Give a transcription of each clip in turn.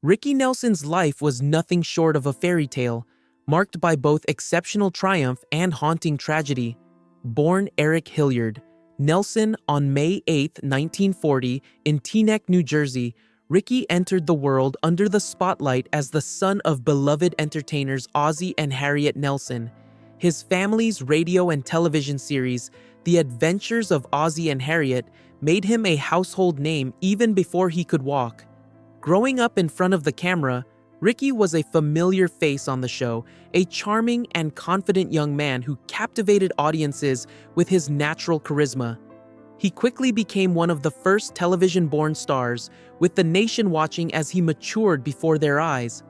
Ricky Nelson's life was nothing short of a fairy tale, marked by both exceptional triumph and haunting tragedy. Born Eric Hilliard Nelson on May 8, 1940, in Teaneck, New Jersey, Ricky entered the world under the spotlight as the son of beloved entertainers Ozzie and Harriet Nelson. His family's radio and television series, The Adventures of Ozzie and Harriet, made him a household name even before he could walk. Growing up in front of the camera, Ricky was a familiar face on the show, a charming and confident young man who captivated audiences with his natural charisma. He quickly became one of the first television-born stars, with the nation watching as he matured before their eyes.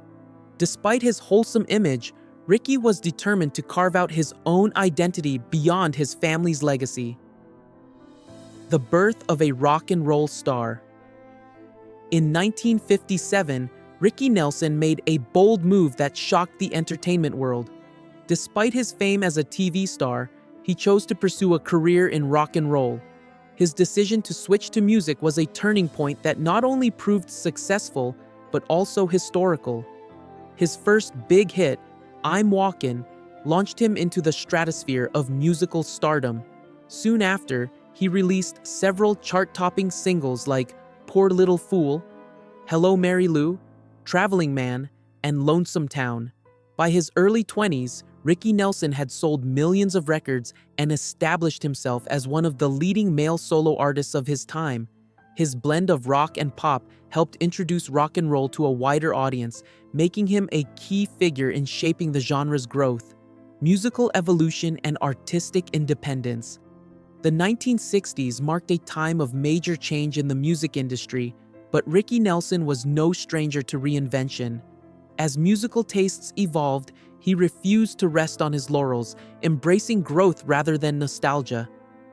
Despite his wholesome image, Ricky was determined to carve out his own identity beyond his family's legacy. The birth of a rock and roll star. In 1957, Ricky Nelson made a bold move that shocked the entertainment world. Despite his fame as a TV star, he chose to pursue a career in rock and roll. His decision to switch to music was a turning point that not only proved successful, but also historical. His first big hit, I'm Walkin', launched him into the stratosphere of musical stardom. Soon after, he released several chart-topping singles like Poor Little Fool, Hello Mary Lou, Traveling Man, and Lonesome Town. By his early 20s, Ricky Nelson had sold millions of records and established himself as one of the leading male solo artists of his time. His blend of rock and pop helped introduce rock and roll to a wider audience, making him a key figure in shaping the genre's growth, musical evolution, and artistic independence. The 1960s marked a time of major change in the music industry, but Ricky Nelson was no stranger to reinvention. As musical tastes evolved, he refused to rest on his laurels, embracing growth rather than nostalgia.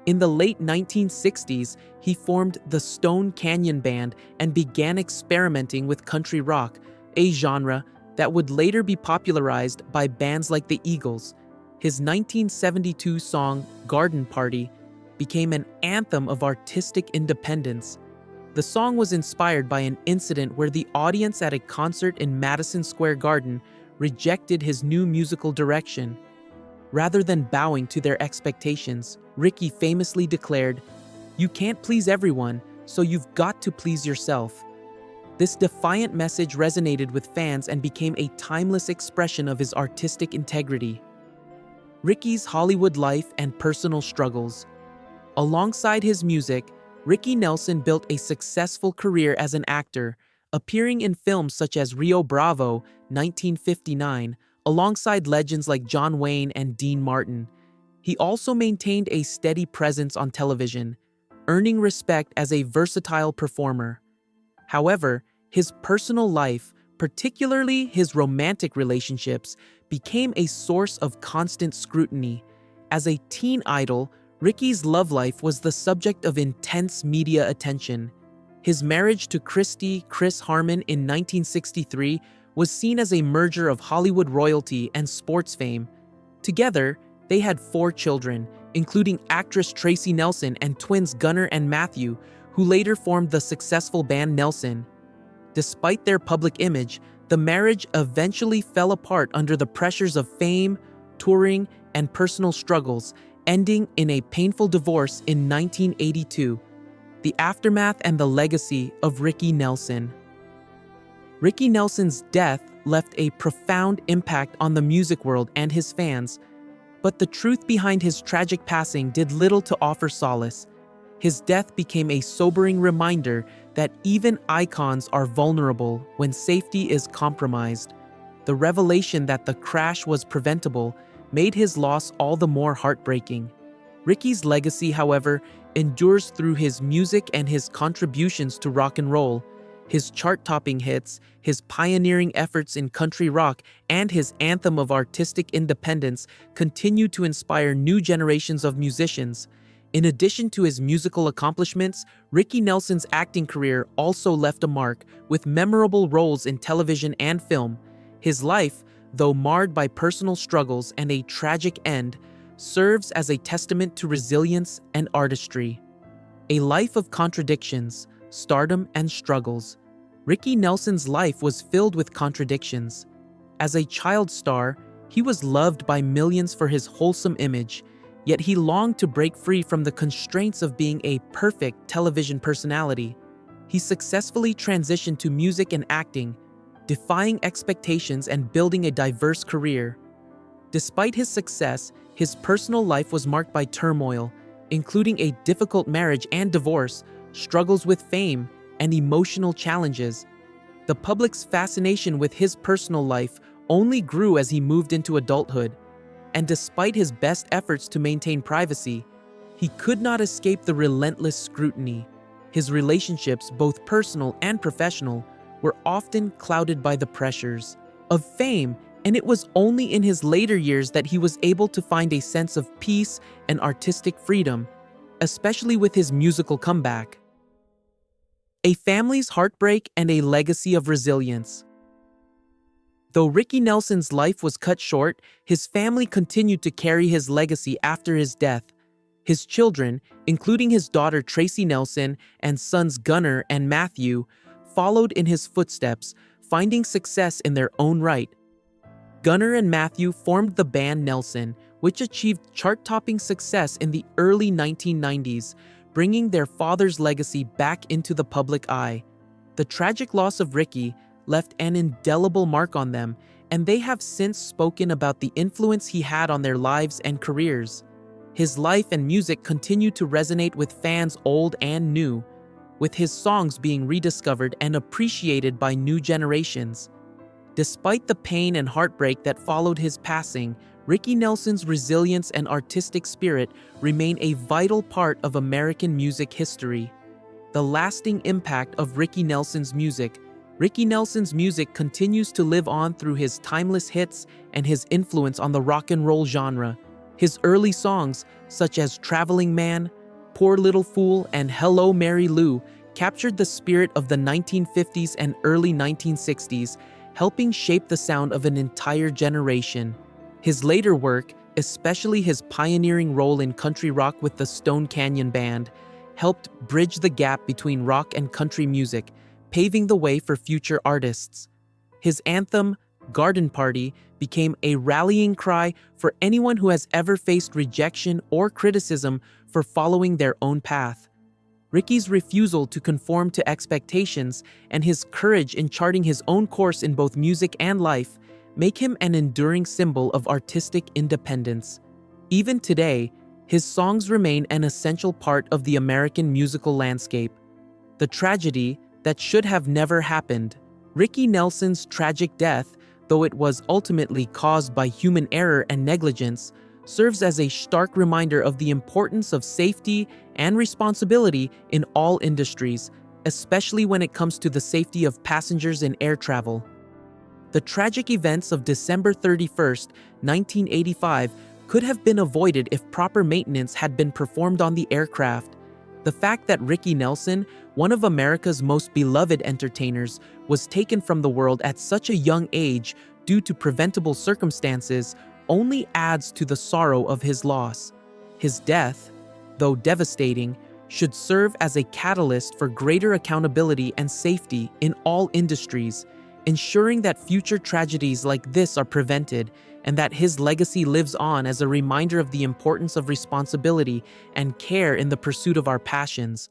In the late 1960s, he formed the Stone Canyon Band and began experimenting with country rock, a genre that would later be popularized by bands like the Eagles. His 1972 song, Garden Party, became an anthem of artistic independence. The song was inspired by an incident where the audience at a concert in Madison Square Garden rejected his new musical direction. Rather than bowing to their expectations, Ricky famously declared, "You can't please everyone, so you've got to please yourself." This defiant message resonated with fans and became a timeless expression of his artistic integrity. Ricky's Hollywood life and personal struggles. Alongside his music, Ricky Nelson built a successful career as an actor, appearing in films such as Rio Bravo, 1959, alongside legends like John Wayne and Dean Martin. He also maintained a steady presence on television, earning respect as a versatile performer. However, his personal life, particularly his romantic relationships, became a source of constant scrutiny. As a teen idol, Ricky's love life was the subject of intense media attention. His marriage to Chris Harmon in 1963 was seen as a merger of Hollywood royalty and sports fame. Together, they had 4 children, including actress Tracy Nelson and twins Gunnar and Matthew, who later formed the successful band Nelson. Despite their public image, the marriage eventually fell apart under the pressures of fame, touring, and personal struggles, ending in a painful divorce in 1982. The aftermath and the legacy of Ricky Nelson. Ricky Nelson's death left a profound impact on the music world and his fans, but the truth behind his tragic passing did little to offer solace. His death became a sobering reminder that even icons are vulnerable when safety is compromised. The revelation that the crash was preventable made his loss all the more heartbreaking. Ricky's legacy, however, endures through his music and his contributions to rock and roll. His chart-topping hits, his pioneering efforts in country rock, and his anthem of artistic independence continue to inspire new generations of musicians. In addition to his musical accomplishments, Ricky Nelson's acting career also left a mark, with memorable roles in television and film. His life, though marred by personal struggles and a tragic end, serves as a testament to resilience and artistry. A life of contradictions, stardom, and struggles. Ricky Nelson's life was filled with contradictions. As a child star, he was loved by millions for his wholesome image, yet he longed to break free from the constraints of being a perfect television personality. He successfully transitioned to music and acting, defying expectations and building a diverse career. Despite his success, his personal life was marked by turmoil, including a difficult marriage and divorce, struggles with fame, and emotional challenges. The public's fascination with his personal life only grew as he moved into adulthood, and despite his best efforts to maintain privacy, he could not escape the relentless scrutiny. His relationships, both personal and professional, were often clouded by the pressures of fame, and it was only in his later years that he was able to find a sense of peace and artistic freedom, especially with his musical comeback. A family's heartbreak and a legacy of resilience. Though Ricky Nelson's life was cut short, his family continued to carry his legacy after his death. His children, including his daughter Tracy Nelson and sons Gunnar and Matthew, followed in his footsteps, finding success in their own right. Gunnar and Matthew formed the band Nelson, which achieved chart-topping success in the early 1990s, bringing their father's legacy back into the public eye. The tragic loss of Ricky left an indelible mark on them, and they have since spoken about the influence he had on their lives and careers. His life and music continue to resonate with fans old and new, with his songs being rediscovered and appreciated by new generations. Despite the pain and heartbreak that followed his passing, Ricky Nelson's resilience and artistic spirit remain a vital part of American music history. The lasting impact of Ricky Nelson's music continues to live on through his timeless hits and his influence on the rock and roll genre. His early songs, such as Traveling Man, Poor Little Fool, and Hello Mary Lou, captured the spirit of the 1950s and early 1960s, helping shape the sound of an entire generation. His later work, especially his pioneering role in country rock with the Stone Canyon Band, helped bridge the gap between rock and country music, paving the way for future artists. His anthem, Garden Party, became a rallying cry for anyone who has ever faced rejection or criticism for following their own path. Ricky's refusal to conform to expectations and his courage in charting his own course in both music and life make him an enduring symbol of artistic independence. Even today, his songs remain an essential part of the American musical landscape. The tragedy that should have never happened. Ricky Nelson's tragic death, though it was ultimately caused by human error and negligence, serves as a stark reminder of the importance of safety and responsibility in all industries, especially when it comes to the safety of passengers in air travel. The tragic events of December 31st, 1985 could have been avoided if proper maintenance had been performed on the aircraft. The fact that Ricky Nelson, one of America's most beloved entertainers, was taken from the world at such a young age due to preventable circumstances only adds to the sorrow of his loss. His death, though devastating, should serve as a catalyst for greater accountability and safety in all industries, ensuring that future tragedies like this are prevented and that his legacy lives on as a reminder of the importance of responsibility and care in the pursuit of our passions.